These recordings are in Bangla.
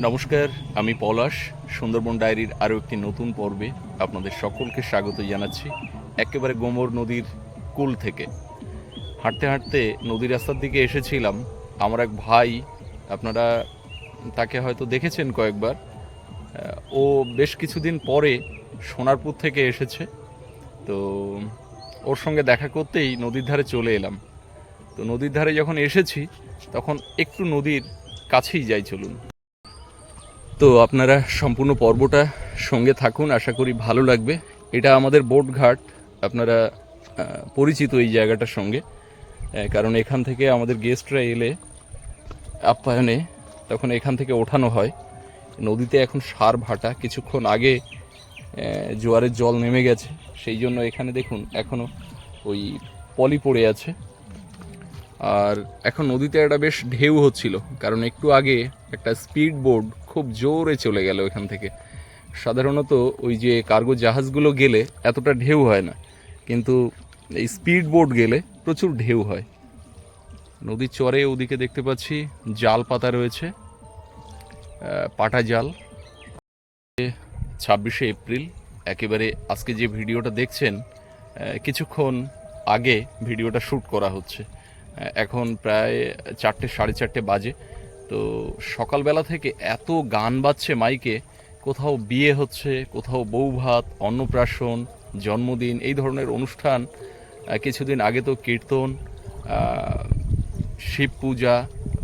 নমস্কার, আমি পলাশ। সুন্দরবন ডায়েরির আরও একটি নতুন পর্বে আপনাদের সকলকে স্বাগত জানাচ্ছি। একেবারে গোমর নদীর কূল থেকে হাঁটতে হাঁটতে নদী রাস্তার দিকে এসেছিলাম। আমার এক ভাই, আপনারা তাকে হয়তো দেখেছেন কয়েকবার। ও বেশ কিছুদিন পরে সোনারপুর থেকে এসেছে, তো ওর সঙ্গে দেখা করতেই নদীর ধারে চলে এলাম। তো নদীর ধারে যখন এসেছি তখন একটু নদীর কাছেই যাই, চলুন। তো আপনারা সম্পূর্ণ পর্বটা সঙ্গে থাকুন, আশা করি ভালো লাগবে। এটা আমাদের বোটঘাট, আপনারা পরিচিত এই জায়গাটার সঙ্গে, কারণ এখান থেকে আমাদের গেস্টরা এলে আপ্যায়নে তখন এখান থেকে ওঠানো হয়। নদীতে এখন সার ভাটা, কিছুক্ষণ আগে জোয়ারের জল নেমে গেছে, সেই জন্য এখানে দেখুন এখনও ওই পলি পড়ে আছে। আর এখন নদীতে একটা বেশ ঢেউ হচ্ছিল, কারণ একটু আগে একটা স্পিড বোট খুব জোরে চলে গেল এখান থেকে। সাধারণত ওই যে কার্গো জাহাজগুলো গেলে এতটা ঢেউ হয় না, কিন্তু এই স্পিড বোট গেলে প্রচুর ঢেউ হয়। নদীর চরে ওদিকে দেখতে পাচ্ছি জাল পাতা রয়েছে, পাটা জাল। 26শে এপ্রিল, একেবারে আজকে যে ভিডিওটা দেখছেন কিছুক্ষণ আগে ভিডিওটা শ্যুট করা হচ্ছে। এখন প্রায় 4টে সাড়ে 4টে বাজে। তো সকালবেলা থেকে এত গান বাজছে মাইকে, কোথাও বিয়ে হচ্ছে, কোথাও বৌভাত, অন্নপ্রাশন, জন্মদিন, এই ধরনের অনুষ্ঠান। কিছুদিন আগে তো কীর্তন, শিব পূজা,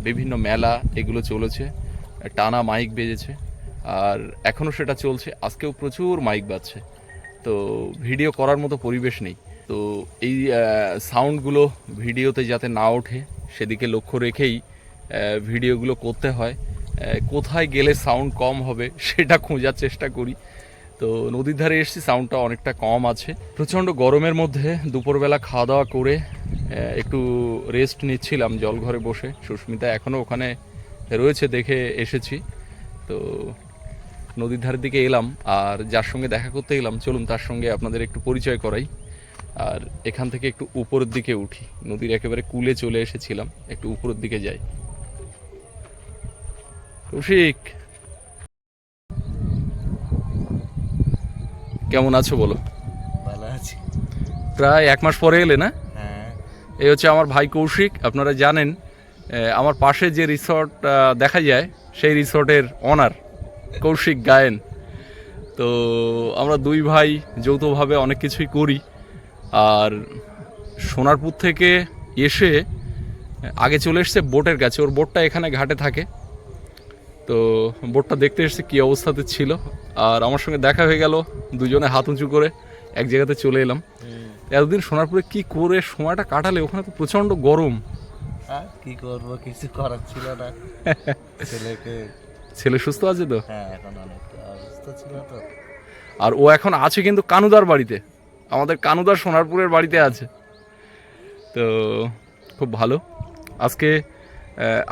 বিভিন্ন মেলা এগুলো চলেছে, টানা মাইক বেজেছে, আর এখনও সেটা চলছে। আজকেও প্রচুর মাইক বাজছে, তো ভিডিও করার মতো পরিবেশ নেই। তো এই সাউন্ডগুলো ভিডিওতে যাতে না ওঠে সেদিকে লক্ষ্য রেখেই ভিডিওগুলো করতে হয়। কোথায় গেলে সাউন্ড কম হবে সেটা খোঁজার চেষ্টা করি। তো নদীর ধারে এসেছি, সাউন্ডটা অনেকটা কম আছে। প্রচণ্ড গরমের মধ্যে দুপুরবেলা খাওয়া দাওয়া করে একটু রেস্ট নিচ্ছিলাম জলঘরে বসে। সুস্মিতা এখনও ওখানে রয়েছে, দেখে এসেছি। তো নদীর ধারের দিকে এলাম, আর যার সঙ্গে দেখা করতে এলাম চলুন তার সঙ্গে আপনাদের একটু পরিচয় করাই। আর এখান থেকে একটু উপরের দিকে উঠি, নদীর একেবারে কূলে চলে এসেছিলাম, একটু উপরের দিকে যাই। কৌশিক, কেমন আছো বলো? ভালো আছি। প্রায় 1 মাস পরে এলে না? হ্যাঁ, এই হচ্ছে আমার ভাই কৌশিক। আপনারা জানেন আমার পাশে যে রিসর্ট দেখা যায় সেই রিসর্টের অনার কৌশিক গায়েন। তো আমরা দুই ভাই যৌথভাবে অনেক কিছুই করি। আর সোনারপুর থেকে এসে আগে চলে এসছে বোটের কাছে, ওর বোটটা এখানে ঘাটে থাকে। তো বোটটা দেখতে এসছে কী অবস্থাতে ছিল, আর আমার সঙ্গে দেখা হয়ে গেল, দুজনে হাত উঁচু করে এক জায়গাতে চলে এলাম। এতদিন সোনারপুরে কি করে সময়টা কাটালে? ওখানে তো প্রচণ্ড গরম। আর কি করবো, কিছু করার ছিল না। ছেলে সুস্থ আছে তো? হ্যাঁ, এখন অনেক অসুস্থ ছিল তো। আর ও এখন আছে কিন্তু কানুদার বাড়িতে, আমাদের কানুদার সোনারপুরের বাড়িতে আছে। তো খুব ভালো। আজকে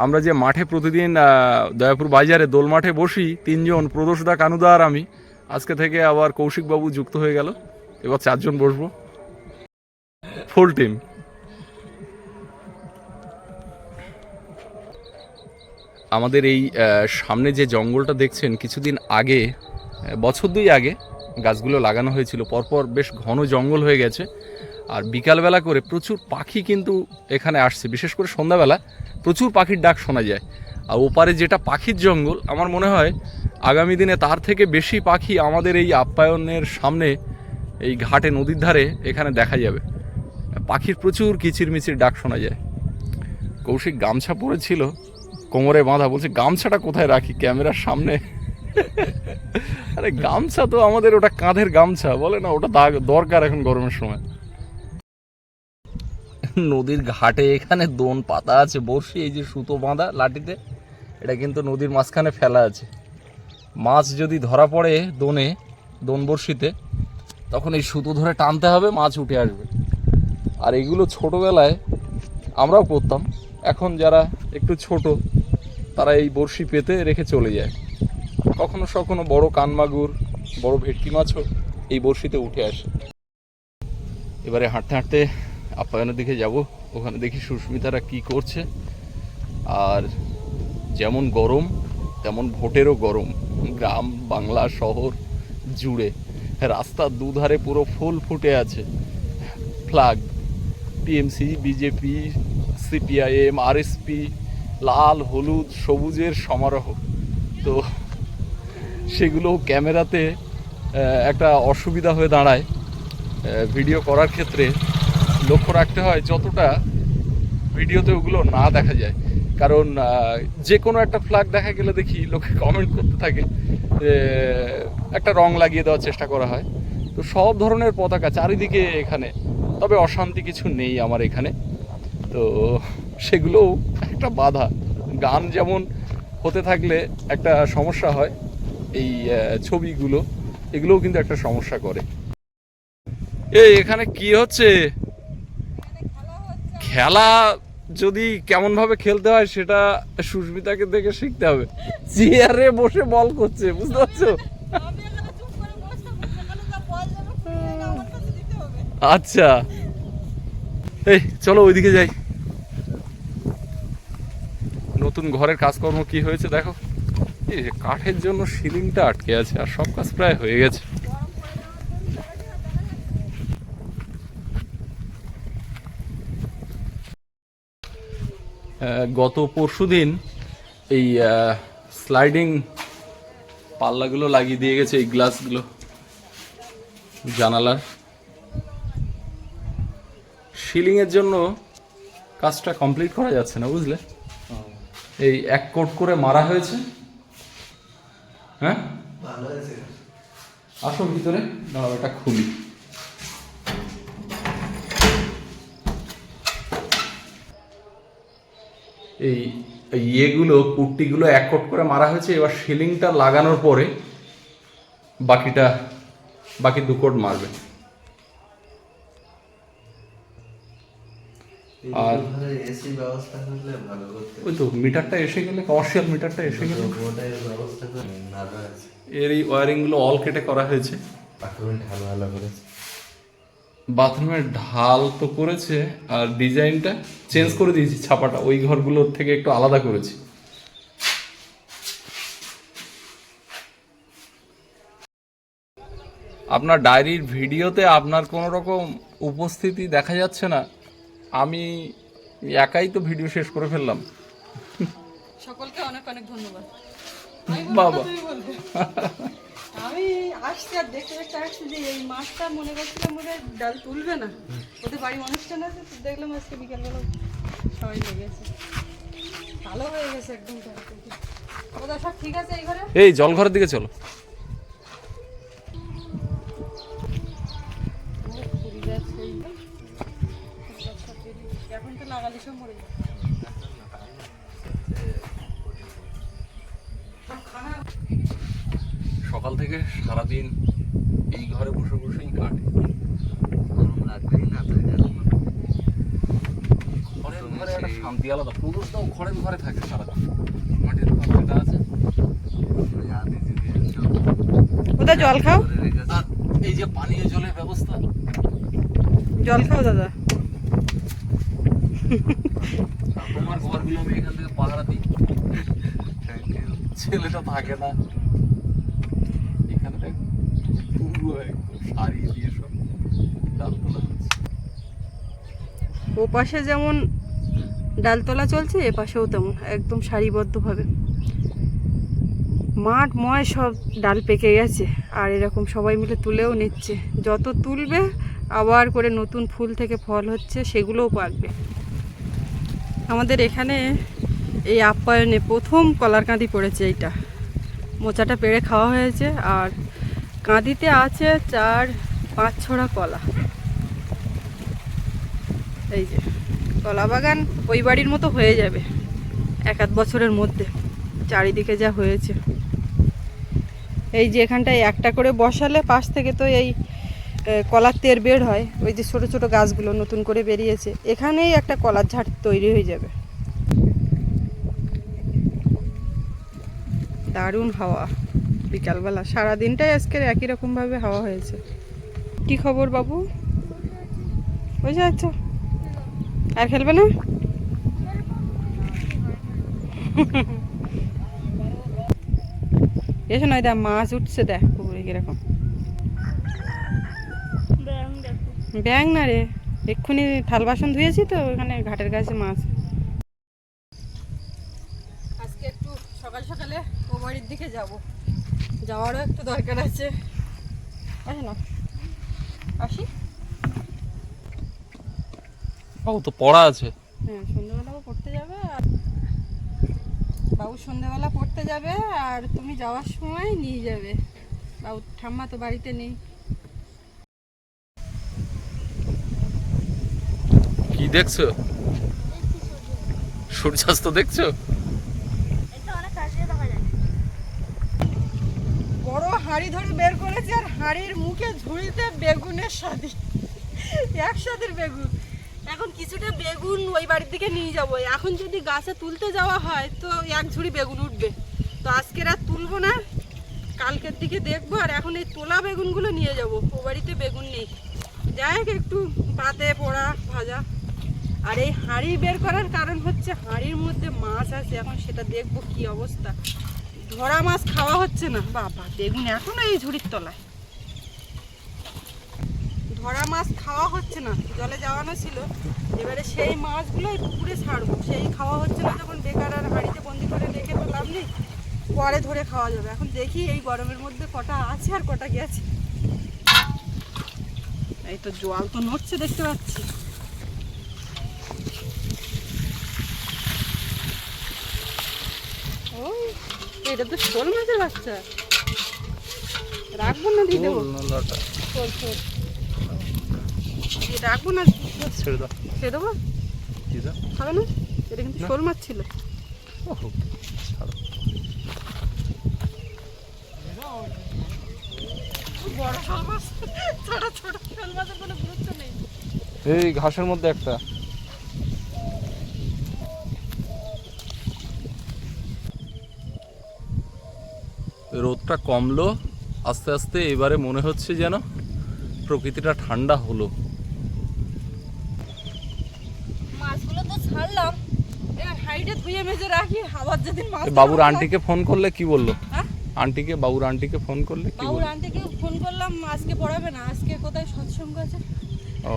আমরা যে মাঠে প্রতিদিন দয়াপুর বাজারে দোল মাঠে বসি, 3 জন, প্রদোষদা, কানুদা আর আমি, আজকে থেকে আবার কৌশিকবাবু যুক্ত হয়ে গেল। এবার 4 জন বসবো, ফুল টিম। আমাদের এই সামনে যে জঙ্গলটা দেখছেন, কিছুদিন আগে, বছর 2 আগে গাছগুলো লাগানো হয়েছিল, পরপর বেশ ঘন জঙ্গল হয়ে গেছে। আর বিকালবেলা করে প্রচুর পাখি কিন্তু এখানে আসছে, বিশেষ করে সন্ধ্যাবেলা প্রচুর পাখির ডাক শোনা যায়। আর ওপারে যেটা পাখির জঙ্গল, আমার মনে হয় আগামী দিনে তার থেকে বেশি পাখি আমাদের এই আপ্যায়নের সামনে, এই ঘাটে নদীর ধারে এখানে দেখা যাবে। পাখির প্রচুর কিচিরমিচির ডাক শোনা যায়। কৌশিক গামছা পরেছিল, কোমরে বাঁধা, বলছে গামছাটা কোথায় রাখি ক্যামেরার সামনে। আরে গামছা তো আমাদের ওটা কাঁধের গামছা, বলে না ওটা দরকার এখন গরমের সময়। নদীর ঘাটে এখানে দোন পাতা আছে, বড়শি, এই যে সুতো বাঁধা লাঠিতে, এটা কিন্তু নদীর মাঝখানে ফেলা আছে। মাছ যদি ধরা পড়ে দোন বড়শিতে, তখন এই সুতো ধরে টানতে হবে, মাছ উঠে আসবে। আর এগুলো ছোটোবেলায় আমরাও করতাম। এখন যারা একটু ছোট তারা এই বড়শি পেতে রেখে চলে যায়। কখনো সখনো বড় কানমাগুর, বড় ভেটকি মাছও এই বড়শিতে উঠে আসে। এবারে হাঁটতে হাঁটতে আপ্যায়নের দিকে যাব, ওখানে দেখি সুস্মিতারা কি করছে। আর যেমন গরম তেমন ভোটেরও গরম। গ্রাম বাংলা শহর জুড়ে রাস্তার দুধারে পুরো ফুল ফুটে আছে flag, TMC, BJP, CPIM, RSP, লাল হলুদ সবুজের সমারোহ। তো সেগুলো ক্যামেরাতে একটা অসুবিধা হয়ে দাঁড়ায়। ভিডিও করার ক্ষেত্রে লক্ষ্য রাখতে হয় যতটা ভিডিওতে ওগুলো না দেখা যায়, কারণ যে কোনো একটা ফ্ল্যাগ দেখা গেলে দেখি লোকে কমেন্ট করতে থাকে, একটা রং লাগিয়ে দেওয়ার চেষ্টা করা হয়। তো সব ধরনের পতাকা চারিদিকে এখানে, তবে অশান্তি কিছু নেই আমার এখানে। তো সেগুলোও একটা বাধা। গান যেমন হতে থাকলে একটা সমস্যা হয়, এই ছবিগুলো এগুলোও কিন্তু একটা সমস্যা করে। এই এখানে কি হচ্ছে? খেলা যদি কেমন ভাবে খেলতে হয় সেটা সুস্মিতাকে দেখে শিখতে হবে। চেয়ারে বসে বল করছে, বুঝতে পারছো? আচ্ছা, এই চলো ওইদিকে যাই। নতুন ঘরের কাজকর্ম কি হয়েছে দেখো। এই যে কাঠের জন্য সিলিংটা আটকে আছে, আর সব কাজ প্রায় হয়ে গেছে। গত পরশুদিন এই স্লাইডিং পাল্লাগুলো লাগিয়ে দিয়ে গেছে, এই গ্লাসগুলো জানালার। সিলিংয়ের জন্য কাজটা কমপ্লিট করা যাচ্ছে না, বুঝলে? এই এক কোট করে মারা হয়েছে। হ্যাঁ, ভালো হয়েছে। আসো ভিতরে, দাঁড়াও এটা খুলি। এই ইয়েগুলো পুট্টিগুলো এক কোট করে মারা হয়েছে। এবার সিলিংটা লাগানোর পরে বাকি দু কোট মারবে। আর এসি ব্যবস্থা করলে ভালো করতে। ওই তো মিটারটা এসে গেলে, কমার্শিয়াল মিটারটা এসে গেলে ওটার ব্যবস্থা করে ভালো আছে। এর এই ওয়ারিংগুলো অল কেটে করা হয়েছে। বাথরুমে ঢাল ভালো করেছে। বাথরুমের ঢাল তো করেছে, আর ডিজাইনটা চেঞ্জ করে দিয়েছি, ছাপাটা ওই ঘরগুলোর থেকে একটু আলাদা করেছি। আপনার ডায়েরির ভিডিওতে আপনার কোনো রকম উপস্থিতি দেখা যাচ্ছে না। আমি একাই তো ভিডিও শেষ করে ফেললাম। সকলকে অনেক অনেক ধন্যবাদ। বাবা, আমি আসছি আর দেখতে দেখতে আসছি যে এই মাছটা মনে করছিলাম মনে হয় ডাল তুলবে না, ওদের বাড়ি অনুষ্ঠান আছে, তো দেখলাম আজকে বিকালবেলা সবাই লেগেছে, ভালো হয়ে গেছে একদম। ওদের সব ঠিক আছে এই ঘরে? এই জল ঘরের দিকে চলো। এখন তো লাগালে সব মরে যাবে। সকাল থেকে সারাদিন এই ঘরে বসে বসেই কাটে। ঘরের ঘরে একটা শান্তি আলাদা। প্রদোষটাও ঘরের ঘরে থাকে সারাদিন, মাটির ঘর যেটা আছে। ওদের জল খাও, আর এই যে পানীয় জলের ব্যবস্থা, জল খাও দাদা। তোমার ঘরগুলো আমি এখান থেকে পাহারা দিই। ছেলেটা থাকে না এখানে, দেখ পুরো একদম শাড়ি দিয়ে সব ডাল তোলা হচ্ছে। ও পাশে যেমন ডালতলা চলছে, এ পাশেও তেমন একদম সারিবদ্ধভাবে মাঠ ময় সব ডাল পেকে গেছে, আর এরকম সবাই মিলে তুলেও নিচ্ছে। যত তুলবে আবার করে নতুন ফুল থেকে ফল হচ্ছে, সেগুলোও পাকবে। আমাদের এখানে এই আপ্যায়নে প্রথম কলার কাঁদি পড়েছে। এইটা মোচাটা পেড়ে খাওয়া হয়েছে, আর কাঁদিতে আছে 4-5 ছড়া কলা। এই যে কলা বাগান ওই বাড়ির মতো হয়ে যাবে 1-8 বছরের মধ্যে, চারিদিকে যা হয়েছে। এই যে এখানটায় একটা করে বসালে পাশ থেকে তো এই কলার তের বের হয়, ওই যে ছোট ছোট গাছগুলো নতুন করে বেরিয়েছে, এখানেই একটা কলার ঝাড় তৈরি হয়ে যাবে। দারুণ হাওয়া বিকালবেলা, সারাদিনটাই আজকের একই রকমভাবে হাওয়া হয়েছে। কি খবর বাবু, বুঝে যাচ্ছ? আর খেলবে না? এসো নয় দেখ মাছ উঠছে, দেখ পুকুরে কিরকম। ব্যাং না রে, এক্ষুনি থাল বাসন ধুয়েছি তো ওখানে ঘাটের কাছে মাছ। আজকে একটু সকাল সকালে ও বাড়ির দিকে যাব, যাওয়ারও একটু দরকার আছে। আসে না, আসি। ও তো পড়া আছে। হ্যাঁ, সন্ধ্যেবেলাও পড়তে যাবে, আর বাবু সন্ধ্যেবেলা পড়তে যাবে, আর তুমি যাওয়ার সময় নিয়ে যাবে। বাবু ঠাম্মা তো বাড়িতে নেই। কি দেখছো? সূর্যাস্ত দেখছো? বড় হাঁড়ি ধরে বের করেছে, আর হাঁড়ির মুখে ঝুড়িতে বেগুনের সাথে একসাথে বেগুন। এখন কিছুটা বেগুন ওই বাড়ির দিকে নিয়ে যাব। এখন যদি গাছে তুলতে যাওয়া হয় তো এক ঝুড়ি বেগুন উঠবে, তো আজকে আর তুলবো না, কালকের দিকে দেখবো। আর এখন এই তোলা বেগুনগুলো নিয়ে যাব, ও বাড়িতে বেগুন নেই। যাই হোক, একটু পাতে পোড়া ভাজা। আর এই হাঁড়ি বের করার কারণ হচ্ছে হাঁড়ির মধ্যে মাছ আছে, এখন সেটা দেখবো কি অবস্থা। ধরা মাছ খাওয়া হচ্ছে না। বাবা, বেগুন এখনো এই ঝুড়ির তলায়। ধরা মাছ খাওয়া হচ্ছে না, জলে যাওয়ানো ছিল, এবারে সেই মাছগুলো এই পুকুরে ছাড়বো। সেই খাওয়া হচ্ছে না যখন, বেকার আর হাঁড়িতে বন্দি করে রেখে তো লাভ নেই, পরে ধরে খাওয়া যাবে। এখন দেখি এই গরমের মধ্যে কটা আছে আর কটা গেছে। এই তো জল তো নড়ছে, দেখতে পাচ্ছি। ওই এটা তো শোল মাছের বাচ্চা, রাখবো না দিয়ে দেবো? শোল শোল রাখবো না, ছেড়ে দাও। ছেড়ে দেবো? খাবে না? এটা কিন্তু শোল মাছ ছিল। বড় শোল মাছ, ছোট ছোট শোল মাছের কোনো গুরুত্ব নেই। এই ঘাসের মধ্যে একটা। রোদটা কমলো আস্তে আস্তে, এবারে মনে হচ্ছে যেন প্রকৃতিটা ঠান্ডা হলো। মাছগুলো তো ছাড়লাম, এবার হাইটে ধুয়ে মেজে রাখি, আবার যেদিন মাছ বাবুর আন্টিকে ফোন করলে কি বললো? হ্যাঁ, আন্টিকে, বাবুর আন্টিকে ফোন করলে কি বাবুর বললো? আন্টিকে ফোন করলাম, আজকে পড়াবে না, আজকে কোথায় সৎসঙ্গ আছে। ও,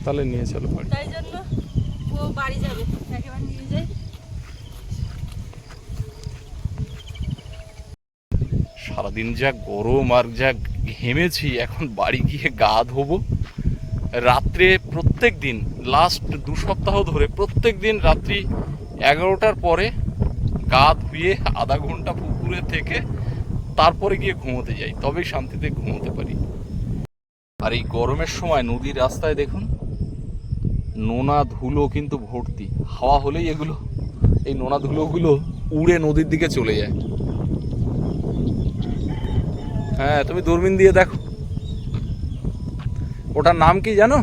তাহলে নিয়ে চলো বাড়ি। তাই জন্য ও বাড়ি যাবে, একেবারে নিয়ে যাই। সারাদিন যা গরম আর যা ঘেমেছি, এখন বাড়ি গিয়ে গা ধোবো। রাত্রে প্রত্যেক দিন, লাস্ট 2 সপ্তাহ ধরে প্রত্যেক দিন রাত্রি 11টার পরে গা ধুয়ে আধা ঘন্টা পুকুরে থেকে তারপরে গিয়ে ঘুমোতে যাই, তবেই শান্তিতে ঘুমোতে পারি। আর এই গরমের সময় নদীর রাস্তায় দেখুন, নোনা ধুলো কিন্তু ভর্তি। হাওয়া হলেই এগুলো, এই নোনা ধুলোগুলো উড়ে নদীর দিকে চলে যায়। হ্যাঁ, তুমি দূরবীন দিয়ে দেখো। ওটার নাম কি জানো?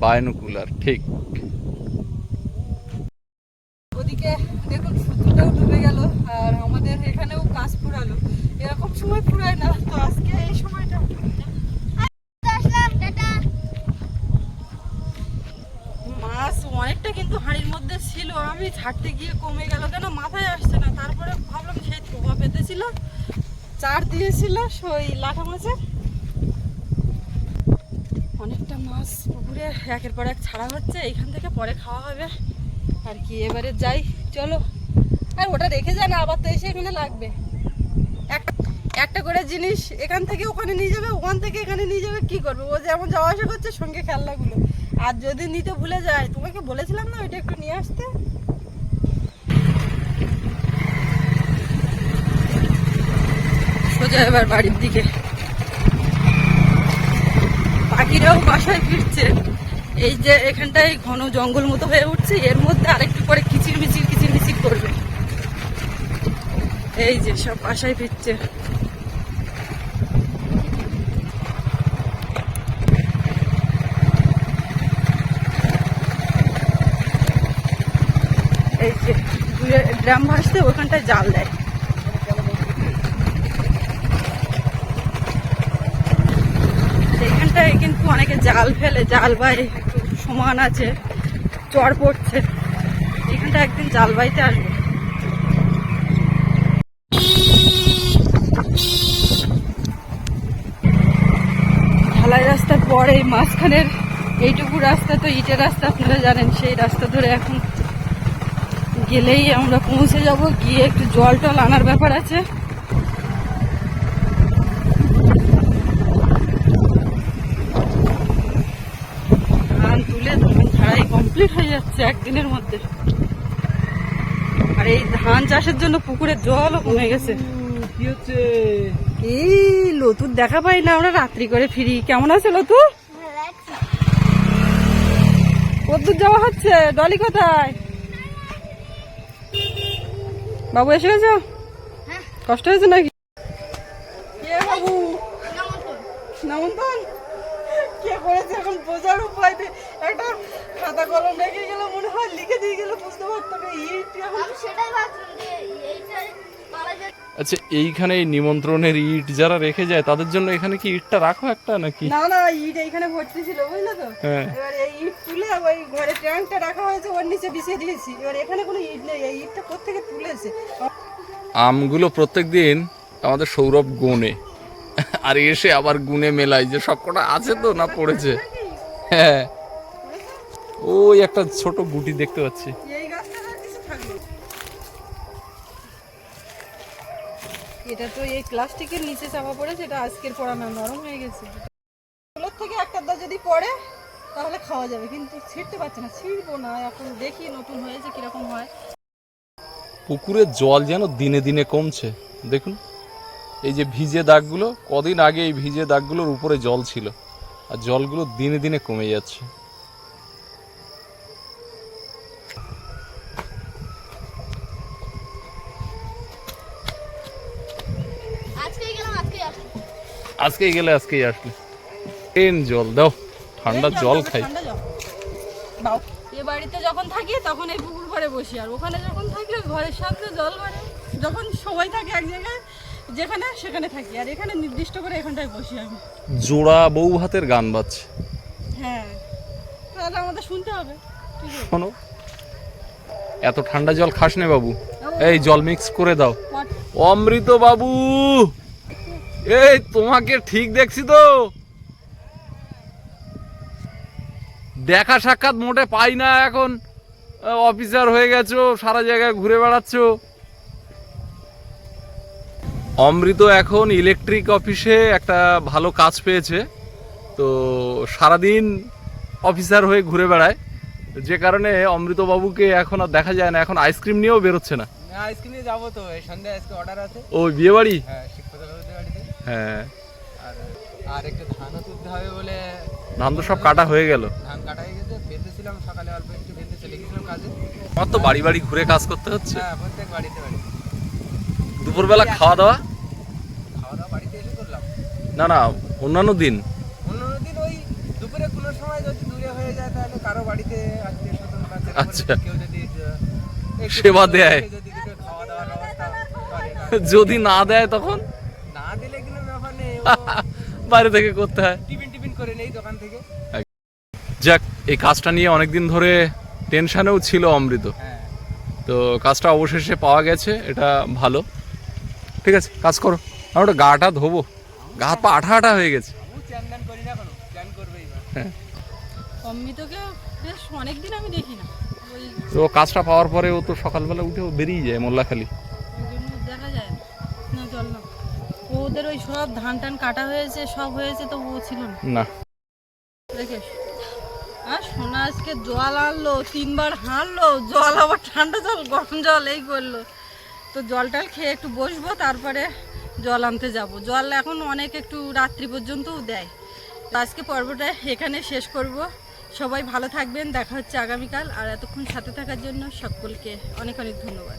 বায়নোকুলার, ঠিক। ওদিকে দেখুন সূর্যটাও ডুবে গেল, আর আমাদের এখানেও কাজ ফুরালো। এরকম সময় ফুরায় না, তো আজকে এই সময়টা। মাছ অনেকটা কিন্তু হাঁড়ির মধ্যে ছিল, আমি ছাড়তে গিয়ে কমে গেল কেন মাথায় আসছে না। তারপরে ভাবলাম সেই থোপা পেতেছিল, চার দিয়েছিল ওই লাঠা মাছের। অনেকটা মাছ পুকুরে একের পর এক ছাড়া হচ্ছে, এইখান থেকে পরে খাওয়া হবে আর কি। এবারে যাই, চলো। আর ওটা রেখে যায় না, আবার তো এসে এখানে লাগবে। একটা করে জিনিস এখান থেকে ওখানে নিয়ে যাবে, ওখান থেকে এখানে নিয়ে যাবে, কি করবে? ও যেমন যাওয়া আসা করছে, সঙ্গে খেলনাগুলো। আর যদি নিতে ভুলে যায়, তোমাকে বলেছিলাম না ওইটা একটু নিয়ে আসতে। সোজা এবার বাড়ির দিকে। পাখিরাও বাসায় ফিরছে। এই যে এখানটায় ঘন জঙ্গল মতো হয়ে উঠছে, এর মধ্যে আরেকটু পরে কিচির মিচির করবে। এই যে সব বাসায় ফিরছে। এই যে ড্রাম ভাসতে ওখানটায় জাল দেয়। এইখানটায় কিন্তু অনেকে জাল ফেলে, জাল বাই সমান আছে, চর পড়ছে। এখানটা একদিন জাল বাইতে আসবো। পরে এই মাঝখানের এইটুকু রাস্তা তো ইটের রাস্তা, আপনারা জানেন, সেই রাস্তা ধরে এখন গেলেই আমরা পৌঁছে যাব। গিয়ে একটু জল টল আনার ব্যাপার আছে। ধান তুলে ধান ঝাড়াই কমপ্লিট হয়ে যাচ্ছে একদিনের মধ্যে। আর এই ধান চাষের জন্য পুকুরের জলও কমে গেছে। কি হচ্ছে? এই লতুর দেখা পাই না, আমরা রাত্রি করে ফিরি। কেমন আছে লতু? কতদূর যাওয়া হচ্ছে? ডলি কোথায়? বাবু এসে গেছো? কষ্ট হয়েছে নাকি? কে বাবু? নামন্তন কে করেছে এখন বোঝার উপায় নেই। একটা খাতা কলম রেখে গেল, মনে হয় লিখে দিয়ে গেল, বুঝতে পারতাম না। ইট এখন সেটাই ভাবছিলাম যে এইটাই পারা যায়। আচ্ছা, এইখানে এই নিমন্ত্রণের ইট যারা রেখে যায় তাদের জন্য এখানে কি ইটটা রাখো একটা নাকি? না না, ইট এইখানে ভর্তি ছিল, বুঝলে তো। হ্যাঁ। এবার এই ইট তুলে ওই ঘরে ট্যাঙ্কটা রাখা হয়েছে, ওর নিচে বিছিয়ে দিয়েছি। এবার এখানে কোনো ইট নেই, এই ইটটা কোত্থেকে তুলেছে। আমগুলো প্রত্যেকদিন আমাদের সৌরভ গুনে, আর এসে আবার গুনে মেলায় যে সবকটা আছে তো না পড়েছে। হ্যাঁ, ওই একটা ছোট গুটি দেখতে পাচ্ছি। এই গাছটা আর কিছু থাকলো। এটা তো এই প্লাস্টিকের নিচে চাপা পড়েছে, এটা আজকের পড়া না, নরম হয়ে গেছে। ফুলের থেকে একটা দা যদি পড়ে তাহলে খাওয়া যাবে, কিন্তু ছিঁড়তে পারছে না। ছিঁড়বো না, এখন দেখি নতুন হয়েছে কিরকম হয়। পুকুরের জল যেন দিনে দিনে কমছে। দেখুন এই যে ভিজে দাগগুলো, কদিন আগে এই ভিজে দাগগুলোর উপরে জল ছিল, আর জলগুলো দিনে দিনে কমে যাচ্ছে। আজকেই গেলাম, আজকেই আসবো। আজকেই গেলে আজকেই আসবে। ট্রেন জল দাও, ঠান্ডা জল খাই। ঠান্ডা জল বাউ। এ বাড়িতে যখন থাকি তখন এই পুকুর পাড়ে বসি, আর ওখানে যখন থাকি ওই ঘরের সামনে জল ভরে। যখন সবাই থাকে এক জায়গায়, যেখানে সেখানে থাকি, আর এখানে নির্দিষ্ট করে এখানটায় বসি আমি। জোড়া বউ হাতের গান বাজছে। হ্যাঁ, তাহলে আমাদের শুনতে হবে। ঠিক আছে, শোনো, এত ঠান্ডা জল খাস নে বাবু, এই জল মিক্স করে দাও। What? অমৃত বাবু, এই তোমাকে ঠিক দেখছি তো, দেখা সাক্ষাৎ মোটে পাই না এখন। অফিসার হয়ে গেছো, সারা জায়গায় ঘুরে বেড়াচ্ছো। অমৃত এখন ইলেকট্রিক অফিসে একটা ভালো কাজ পেয়েছে, তো সারাদিন অফিসার হয়ে ঘুরে বেড়ায়, যে কারণে অমৃত বাবুকে এখন আর দেখা যায় না। এখন আইসক্রিম নিয়েও বেরোচ্ছে না। আইসক্রিমে যাবো তো, এই সন্ধ্যায় আজকে অর্ডার আছে। ওই বিয়ে বাড়ি? হ্যাঁ, শিক্ষকতা বাড়িতে। হ্যাঁ, আর একটু ধানও তুলতে হবে বলে। ধান তো সব কাটা হয়ে গেল। ধান কাটা হয়ে গেছে, বেঁধেছিলাম সকালে, অল্প একটু বেঁধে চলে গেছিলাম কাজে। আমার তো বাড়ি বাড়ি ঘুরে কাজ করতে হচ্ছে। হ্যাঁ, প্রত্যেক বাড়িতে বাড়ি। দুপুরবেলা খাওয়া দাওয়া? খাওয়া দাওয়া বাড়িতে এসে করলাম। না না, অন্যান্য দিন। অন্যান্য দিন ওই দুপুরে কোনো সময় যদি দূরে হয়ে যায় তাহলে কারো বাড়িতে আত্মীয় স্বজন বা সেরকম আচ্ছা। কেউ যদি একটু সেবা দেয়। যদি দুটো খাওয়া দাওয়ার ব্যবস্থা করে। যদি না দেয় তখন না দিলে কোনো ব্যাপার নেই, বাইরে থেকে করতে হয়। টিফিন টিফিন করে নেই দোকান থেকে। যাক, এই কাজটা নিয়ে অনেকদিন ধরে টেনশনেও ছিল অমৃত, হ্যাঁ, তো কাজটা অবশেষে পাওয়া গেছে, এটা ভালো। ঠিক আছে, কাজ করো। আমি ওটা গাটা ধোবো, গা হাত পা আঠা আঠা হয়ে গেছে। আমি চ্যান ধ্যান করি না, কোনো চ্যান করবে এবার। হ্যাঁ, অমৃতকে বেশ অনেকদিন আমি দেখি না, ওই তো কাজটা পাওয়ার পরে ও তো সকালবেলা উঠে ও বেরিয়ে যায় মোল্লাখালি। ওই জন্য দেখা যায় না। না চল না, ওদের ওই সব ধান টান কাটা হয়েছে, সব হয়েছে, তো ও ছিল না। না, দেখে আর সোনা আজকে জল আনলো, 3 বার হাঁটলো, জল আবার ঠান্ডা জল গরম জল এই করলো। তো জল টল খেয়ে একটু বসবো, তারপরে জল আনতে যাব। জল এখন অনেক একটু রাত্রি পর্যন্তও দেয়। তো আজকে পর্বটা এখানে শেষ করব। সবাই ভালো থাকবেন, দেখা হচ্ছে আগামীকাল। আর এতক্ষণ সাথে থাকার জন্য সকলকে অনেক অনেক ধন্যবাদ।